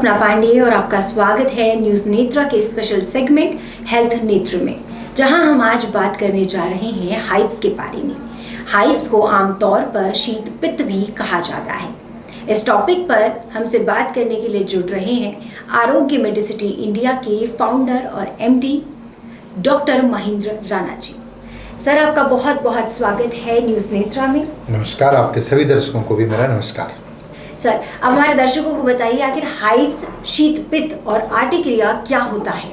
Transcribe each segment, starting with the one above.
सपना पांडे और आपका स्वागत है न्यूज़ नेत्रा के स्पेशल सेगमेंट हेल्थ नेत्र में, जहां हम आज बात करने जा रहे हैं हाइव्स के बारे में। हाइव्स को आमतौर पर शीत पित्त भी कहा जाता है। इस टॉपिक पर हमसे बात करने के लिए जुड़ रहे हैं आरोग्य मेडिसिटी इंडिया के फाउंडर और MD doctor Mahendra Rana ji. Sir, आपका बहुत बहुत स्वागत है न्यूज़ नेत्रा में। नमस्कार, आपके सभी दर्शकों को भी मेरा नमस्कार। सर, अब हमारे दर्शकों को बताइए आखिर हाइव्स, शीत पित्त और आर्टिकेरिया क्या होता है?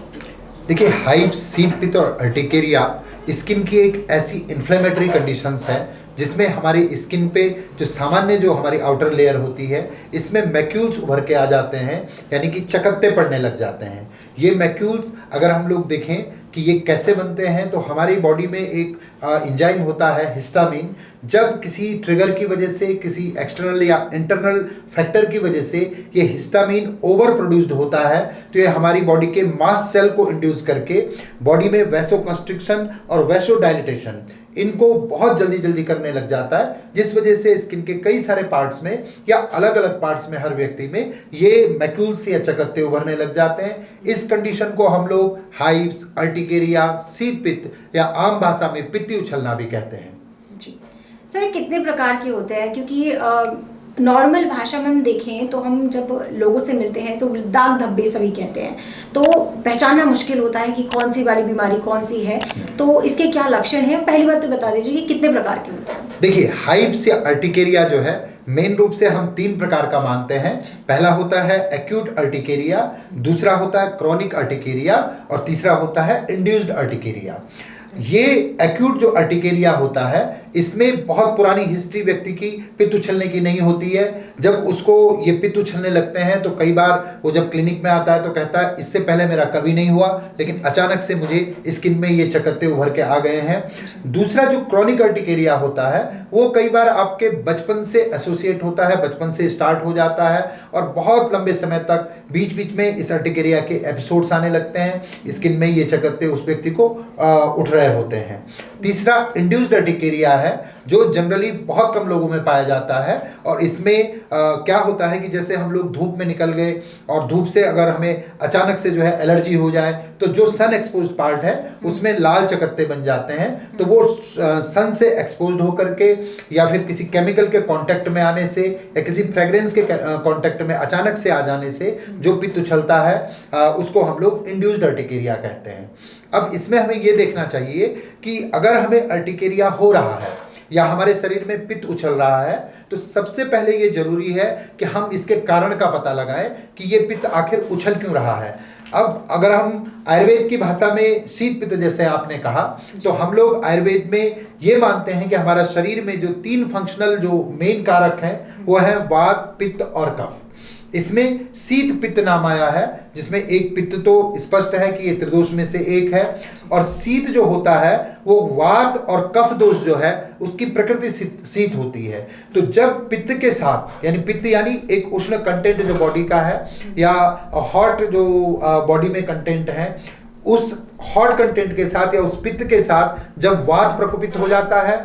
देखिए, हाइव्स, शीत पित्त और अर्टिकेरिया स्किन की एक ऐसी इन्फ्लेमेटरी कंडीशंस है जिसमें हमारी स्किन पे जो हमारी आउटर लेयर होती है, इसमें मैक्यूल्स उभर के आ जाते हैं, यानी कि चकत्ते पड़ने लग जाते हैं। ये मैक्यूल्स अगर हम लोग देखें कि ये कैसे बनते हैं, तो हमारी बॉडी में एक एंजाइम होता है हिस्टामिन। जब किसी ट्रिगर की वजह से, किसी एक्सटर्नल या इंटरनल फैक्टर की वजह से ये हिस्टामिन ओवर प्रोड्यूस्ड होता है, तो ये हमारी बॉडी के मास्ट सेल को इंड्यूस करके बॉडी में वैसो कंस्ट्रिक्शन और वैसो डायलिटेशन इनको बहुत जल्दी करने लग जाता है, जिस वजह से स्किन के कई सारे पार्ट्स में या अलग अलग पार्ट्स में हर व्यक्ति में ये मैक्यूल्स या चकत्ते उभरने लग जाते हैं। इस कंडीशन को हम लोग हाइव्स, अर्टिकेरिया, शीत पित्त या आम भाषा में पित्ती उछलना भी कहते हैं। जी सर, कितने प्रकार के होते हैं? क्योंकि नॉर्मल भाषा में हम देखें तो हम जब लोगों से मिलते हैं तो दाग धब्बे सभी कहते हैं, तो पहचानना मुश्किल होता है कि कौन सी वाली बीमारी कौन सी है। तो इसके क्या लक्षण हैं? पहली बात तो बता दीजिए कि कितने प्रकार के होते हैं। देखिए, हाइव्स या अर्टिकेरिया जो है मेन रूप से हम 3 प्रकार का मानते हैं। पहला होता है एक्यूट अर्टिकेरिया, दूसरा होता है क्रॉनिक अर्टिकेरिया और तीसरा होता है इंड्यूस्ड अर्टिकेरिया। ये एक्यूट जो अर्टिकेरिया होता है, इसमें बहुत पुरानी हिस्ट्री व्यक्ति की पित्त उछलने की नहीं होती है। जब उसको ये पित्त उछलने लगते हैं तो कई बार वो जब क्लिनिक में आता है तो कहता है इससे पहले मेरा कभी नहीं हुआ, लेकिन अचानक से मुझे स्किन में ये चकत्ते उभर के आ गए हैं। दूसरा जो क्रॉनिक अर्टिकेरिया होता है, वो कई बार आपके बचपन से एसोसिएट होता है, बचपन से स्टार्ट हो जाता है और बहुत लंबे समय तक बीच में इस अर्टिकेरिया के एपिसोड्स आने लगते हैं, स्किन में ये चकत्ते उस व्यक्ति को उठ रहे होते हैं। तीसरा इंड्यूस्ड अर्टिकेरिया है, जो जनरली बहुत कम लोगों में पाया जाता है और इसमें क्या होता है कि जैसे हम लोग धूप में निकल गए और धूप से अगर हमें अचानक से जो है एलर्जी हो जाए, तो जो सन एक्सपोज्ड पार्ट है उसमें लाल चकत्ते बन जाते हैं। तो वो सन से एक्सपोज्ड होकर के या फिर किसी केमिकल के कांटेक्ट में आने से या किसी फ्रेग्रेंस के कांटेक्ट में अचानक से आ जाने से जो पित्त उछलता है, उसको हम लोग इंड्यूस्ड अर्टिकेरिया कहते हैं। अब इसमें हमें ये देखना चाहिए कि अगर हमें अर्टिकेरिया हो रहा है या हमारे शरीर में पित्त उछल रहा है, तो सबसे पहले ये जरूरी है कि हम इसके कारण का पता लगाएं कि ये पित्त आखिर उछल क्यों रहा है। अब अगर हम आयुर्वेद की भाषा में शीत पित्त जैसे आपने कहा, तो हम लोग आयुर्वेद में ये मानते हैं कि हमारा शरीर में जो 3 फंक्शनल जो मेन कारक हैं, वो है वात, पित्त और कफ। इसमें शीत पित्त नाम आया है, जिसमें एक पित्त तो स्पष्ट है कि ये त्रिदोष में से एक है, और शीत जो होता है वो वात और कफ दोष जो है उसकी प्रकृति शीत होती है। तो जब पित्त के साथ, यानी पित्त यानी एक उष्ण कंटेंट जो बॉडी का है या हॉट जो बॉडी में कंटेंट है, उस हॉट कंटेंट के साथ या उस पित्त के साथ जब वात प्रकोपित हो जाता है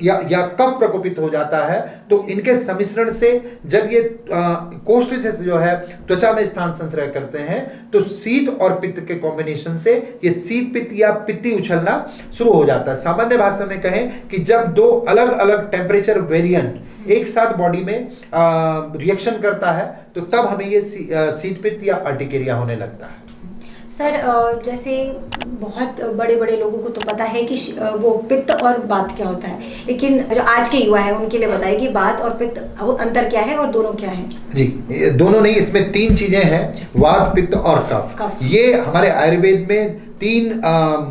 या कफ प्रकोपित हो जाता है, तो इनके सम्मिश्रण से जब ये कोष्ठ से जो है त्वचा में स्थान संश्रय करते हैं, तो शीत और पित्त के कॉम्बिनेशन से ये शीत पित्त या पित्ती उछलना शुरू हो जाता है। सामान्य भाषा में कहें कि जब 2 अलग अलग टेम्परेचर वेरिएंट एक साथ बॉडी में रिएक्शन करता है, तो तब हमें ये शीत पित्त या अर्टिकेरिया होने लगता है। सर, जैसे बहुत बड़े लोगों को तो पता है कि वो पित्त और वात क्या होता है, लेकिन जो आज के युवा है उनके लिए बताइए कि वात और पित्त अंतर क्या है और दोनों क्या है? जी, दोनों नहीं, इसमें 3 चीजें हैं, वात, पित्त और कफ। ये हमारे आयुर्वेद में 3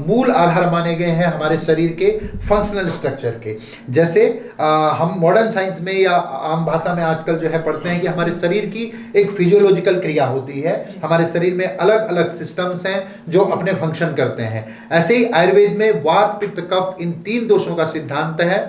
मूल आधार माने गए हैं हमारे शरीर के फंक्शनल स्ट्रक्चर के। जैसे हम मॉडर्न साइंस में या आम भाषा में आजकल जो है पढ़ते हैं कि हमारे शरीर की एक फिजियोलॉजिकल क्रिया होती है, हमारे शरीर में अलग अलग सिस्टम्स हैं जो अपने फंक्शन करते हैं। ऐसे ही आयुर्वेद में वात, पित्त, कफ, इन 3 दोषों का सिद्धांत है।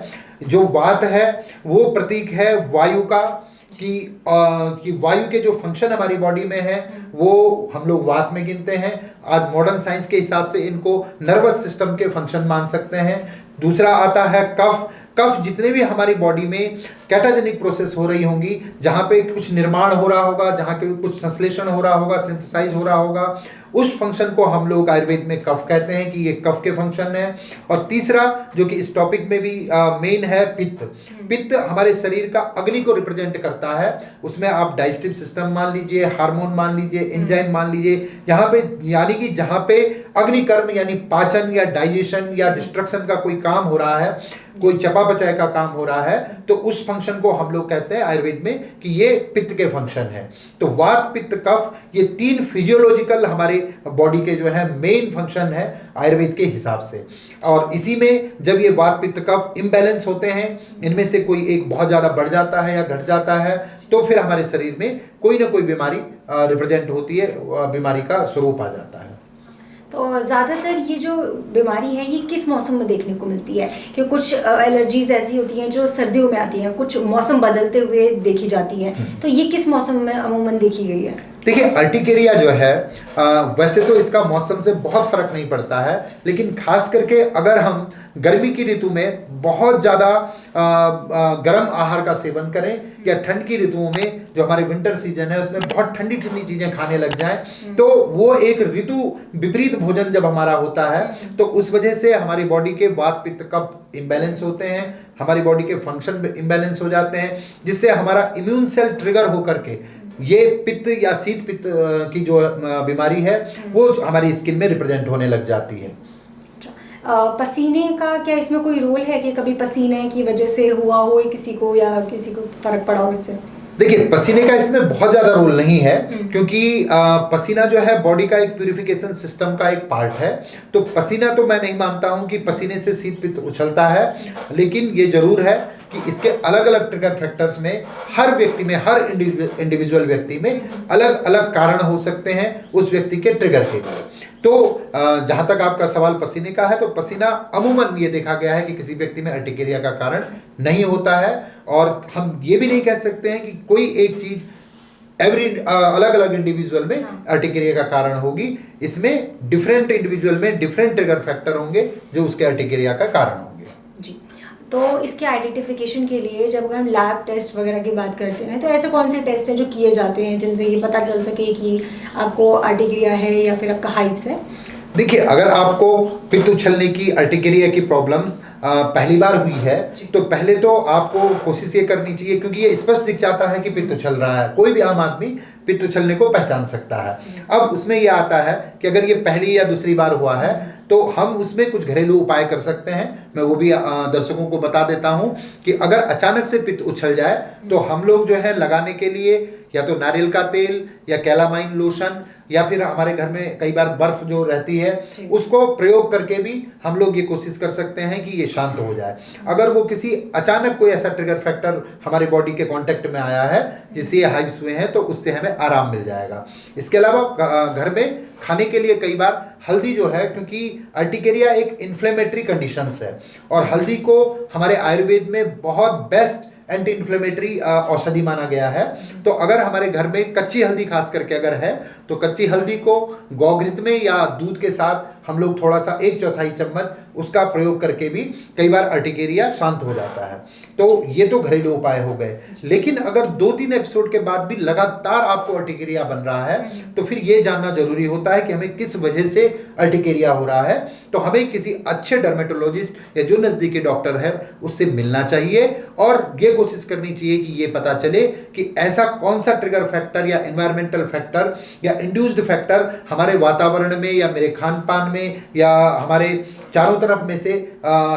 जो वात है वो प्रतीक है वायु का, कि वायु के जो फंक्शन हमारी बॉडी में है वो हम लोग वात में गिनते हैं। आज मॉडर्न साइंस के हिसाब से इनको नर्वस सिस्टम के फंक्शन मान सकते हैं। दूसरा आता है कफ। कफ जितने भी हमारी बॉडी में कैटाजेनिक प्रोसेस हो रही होंगी, जहाँ पे कुछ निर्माण हो रहा होगा, जहाँ पे कुछ संश्लेषण हो रहा होगा, सिंथेसाइज हो रहा होगा, उस फंक्शन को हम लोग आयुर्वेद में कफ कहते हैं कि ये कफ के फंक्शन है। और तीसरा जो कि इस टॉपिक में भी मेन है, पित्त। पित्त हमारे शरीर का अग्नि को रिप्रेजेंट करता है। उसमें आप डाइजेस्टिव सिस्टम मान लीजिए, हार्मोन मान लीजिए, एंजाइम मान लीजिए, यहाँ पे यानी कि जहाँ पे अग्निकर्म यानी पाचन या डाइजेशन या डिस्ट्रक्शन का कोई काम हो रहा है, कोई चपापचय का काम हो रहा है, तो उस फंक्शन को हम लोग कहते हैं आयुर्वेद में कि ये पित्त के फंक्शन है। तो वात, पित्त, कफ, ये 3 फिजियोलॉजिकल हमारे बॉडी के जो है मेन फंक्शन है आयुर्वेद के हिसाब से। और इसी में जब ये वात, पित्त, कफ इम्बैलेंस होते हैं, इनमें से कोई एक बहुत ज़्यादा बढ़ जाता है या घट जाता है, तो फिर हमारे शरीर में कोई ना कोई बीमारी रिप्रेजेंट होती है, बीमारी का स्वरूप आ जाता है। तो ज़्यादातर ये जो बीमारी है ये किस मौसम में देखने को मिलती है? कि कुछ एलर्जीज ऐसी होती हैं जो सर्दियों में आती हैं, कुछ मौसम बदलते हुए देखी जाती हैं, तो ये किस मौसम में अमूमन देखी गई है? देखिए, अर्टिकेरिया जो है वैसे तो इसका मौसम से बहुत फर्क नहीं पड़ता है, लेकिन खास करके अगर हम गर्मी की ऋतु में बहुत ज़्यादा गर्म आहार का सेवन करें या ठंड की ऋतुओं में जो हमारे विंटर सीजन है उसमें बहुत ठंडी ठंडी चीज़ें खाने लग जाएं, तो वो एक ऋतु विपरीत भोजन जब हमारा होता है तो उस वजह से हमारी बॉडी के वात, पित्त, कफ इम्बैलेंस होते हैं, हमारी बॉडी के फंक्शन इम्बैलेंस हो जाते हैं, जिससे हमारा इम्यून सेल ट्रिगर होकर के ये पित्त या शीत पित्त की जो बीमारी है वो हमारी स्किन में रिप्रेजेंट होने लग जाती है। पसीने का क्या इसमें कोई रोल है कि कभी पसीने की वजह से हुआ हो किसी को या किसी को फर्क पड़ा हो इससे? देखिए, पसीने का इसमें बहुत ज़्यादा रोल नहीं है, क्योंकि पसीना जो है बॉडी का एक प्यूरिफिकेशन सिस्टम का एक पार्ट है। तो पसीना तो मैं नहीं मानता हूँ कि पसीने से शीत पित्त उछलता है, लेकिन ये जरूर है कि इसके अलग अलग ट्रिगर फैक्टर्स में हर व्यक्ति में, हर इंडिविजुअल व्यक्ति में अलग अलग कारण हो सकते हैं उस व्यक्ति के ट्रिगर के लिए। तो जहाँ तक आपका सवाल पसीने का है, तो पसीना अमूमन ये देखा गया है कि किसी व्यक्ति में अर्टिकेरिया का कारण नहीं होता है, और हम ये भी नहीं कह सकते हैं कि कोई एक चीज़ अलग अलग इंडिविजुअल में अर्टिकेरिया का कारण होगी। इसमें डिफरेंट इंडिविजुअल में डिफरेंट ट्रिगर फैक्टर होंगे जो उसके अर्टिकेरिया का कारण होंगे। जी, तो इसके आइडेंटिफिकेशन के लिए जब अगर हम लैब टेस्ट वगैरह की बात करते हैं, तो ऐसे कौन से टेस्ट हैं जो किए जाते हैं जिनसे ये पता चल सके कि आपको अर्टिकेरिया है या फिर आपका हाइव्स है? देखिए, अगर आपको पित्त उछलने की, अर्टिकेरिया की प्रॉब्लम्स पहली बार हुई है, तो पहले तो आपको कोशिश ये करनी चाहिए, क्योंकि ये स्पष्ट दिख जाता है कि पित्त उछल रहा है, कोई भी आम आदमी पित्त उछलने को पहचान सकता है। अब उसमें ये आता है कि अगर ये पहली या दूसरी बार हुआ है तो हम उसमें कुछ घरेलू उपाय कर सकते हैं। मैं वो भी दर्शकों को बता देता हूँ कि अगर अचानक से पित्त उछल जाए तो हम लोग जो है लगाने के लिए या तो नारियल का तेल या कैलामाइन लोशन या फिर हमारे घर में कई बार बर्फ जो रहती है उसको प्रयोग करके भी हम लोग ये कोशिश कर सकते हैं कि ये शांत हो जाए। अगर वो किसी अचानक कोई ऐसा ट्रिगर फैक्टर हमारे बॉडी के कांटेक्ट में आया है जिससे ये हाइव्स हुए हैं, तो उससे हमें आराम मिल जाएगा। इसके अलावा घर में खाने के लिए कई बार हल्दी जो है, क्योंकि अर्टिकेरिया एक इन्फ्लेमेटरी कंडीशंस है और हल्दी को हमारे आयुर्वेद में बहुत बेस्ट एंटी इन्फ्लेमेटरी औषधि माना गया है। तो अगर हमारे घर में कच्ची हल्दी खास करके अगर है तो कच्ची हल्दी को गौघृत में या दूध के साथ हम लोग थोड़ा सा 1/4 चम्मच उसका प्रयोग करके भी कई बार अर्टिकेरिया शांत हो जाता है। तो ये तो घरेलू उपाय हो गए, लेकिन अगर 2-3 एपिसोड के बाद भी लगातार आपको अर्टिकेरिया बन रहा है तो फिर ये जानना जरूरी होता है कि हमें किस वजह से अर्टिकेरिया हो रहा है। तो हमें किसी अच्छे डर्मेटोलॉजिस्ट या जो नज़दीकी डॉक्टर है उससे मिलना चाहिए और ये कोशिश करनी चाहिए कि ये पता चले कि ऐसा कौन सा ट्रिगर फैक्टर या एनवायरमेंटल फैक्टर या इंड्यूस्ड फैक्टर हमारे वातावरण में या मेरे खान पान में या हमारे चारों तरफ में से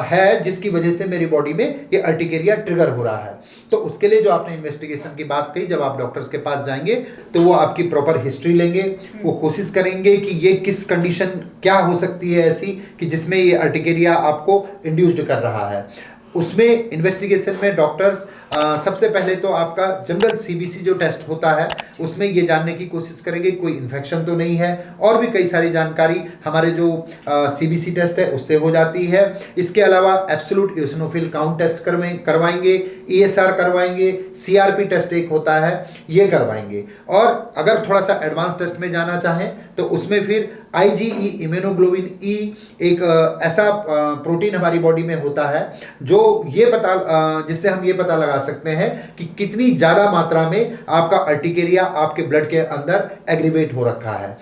है जिसकी वजह से मेरी बॉडी में ये अर्टिकेरिया ट्रिगर हो रहा है। तो उसके लिए जो आपने इन्वेस्टिगेशन की बात कही, जब आप डॉक्टर्स के पास जाएंगे तो वो आपकी प्रॉपर हिस्ट्री लेंगे, वो कोशिश करेंगे कि ये किस कंडीशन क्या हो सकती है ऐसी कि जिसमें ये अर्टिकेरिया आपको इंड्यूस्ड कर रहा है। उसमें इन्वेस्टिगेशन में डॉक्टर्स सबसे पहले तो आपका जनरल CBC जो टेस्ट होता है उसमें ये जानने की कोशिश करेंगे कोई इन्फेक्शन तो नहीं है, और भी कई सारी जानकारी हमारे जो CBC टेस्ट है उससे हो जाती है। इसके अलावा एब्सोल्यूट इओसिनोफिल काउंट टेस्ट करवाएंगे, ESR करवाएंगे, CRP टेस्ट एक होता है ये करवाएंगे, और अगर थोड़ा सा एडवांस टेस्ट में जाना चाहें तो उसमें फिर IgE इम्यूनोग्लोबिन ई एक ऐसा प्रोटीन हमारी बॉडी में होता है जो जिससे हम ये पता लगा सकते हैं कि कितनी ज़्यादा मात्रा में आपका अर्टिकेरिया आपके ब्लड के अंदर एग्रीवेट हो रखा है।